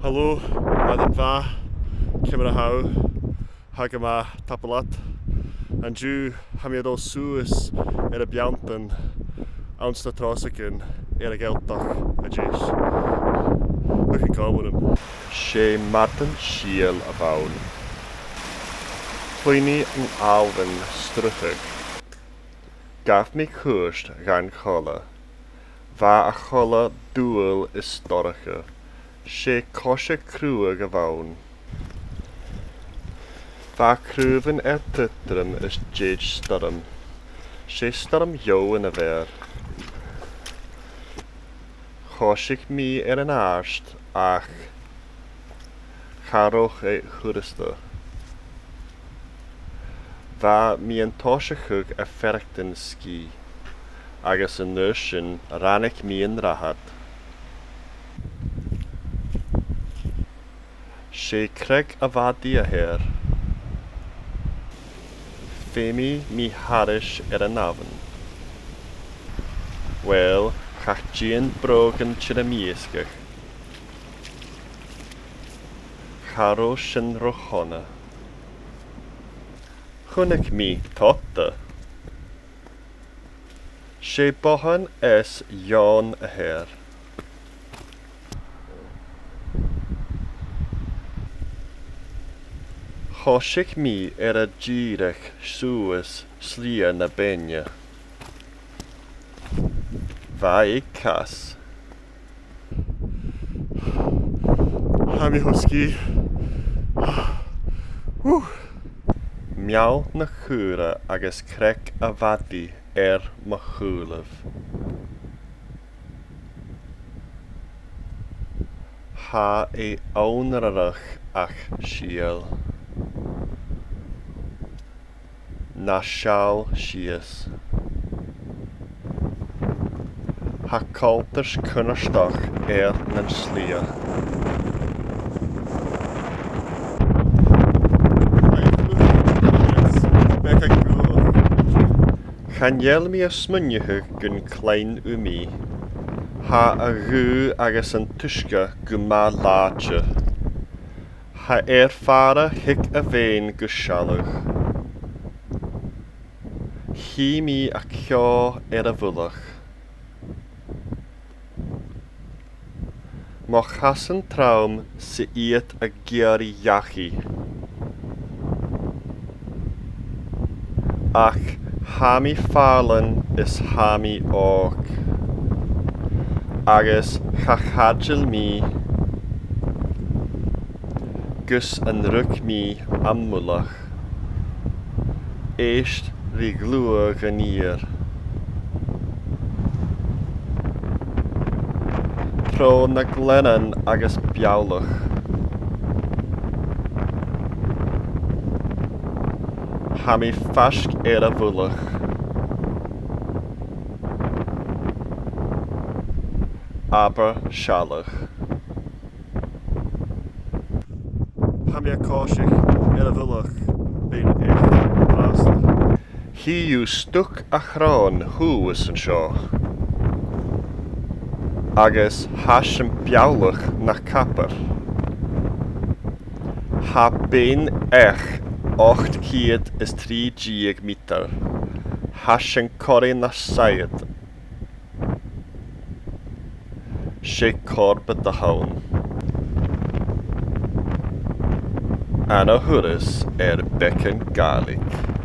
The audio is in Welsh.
Hallo, Madden Va, Kimera Hau, Hagama Tapalat, and Jew Hamiado Suis in a Biantan, Ounce Tròsaichean, Ghàidhealtachd. We can call with him. She Martin Shiel about Pliny and Alvin Struthig. Gaf me Kurst gan chola. Va a chola duel is storige. She kosche cruig avaun. Va cruven tutrum is jade storm. She storm jo in a ver. Choisich me an arst ach charoch churista. Va mi an toshachug a ferchten ski. Agus an nushin ranich mi an rahat. She creg a vadia her. Femi mi harish an avan. Well, chachjian brogan chiramieskach. Charosh an rochona. Chunig mi totta. She bohan es yon a her. Choisich mi a jirech suis slia na benya. Va I cas. Hami husky. Miaw na chura agus crec a vadi ma chulav. Ha aunrarach ach shiel. Na shal shies. Ha kalters kunnerstach nan slia. Chanjel mi a smunjehug gun klein umi. Ha a gu agus an tushka guma laatje. Ha fara hik a bheinn gushalug. Hi mi a kyo a vullach. Mo chasan traum si iet a giari yachi. Ach Hami farlan is hami ork. Agus chachadjil mi. Gus an ruk mi ammulach. Eist riglua ganier. Pro na glennan agus biawlach. Hami fashk a vullach. Aber shalach. Hami a koshich a vullach bheinn rasta. He you stuck a chron who is an shaw. Agus hash an biawlach na kapper. Ha bheinn 8 kied is 3 gieg meter. Hash an corri na sayed. She corbet the haun. Anna Hurris becken Gaelic.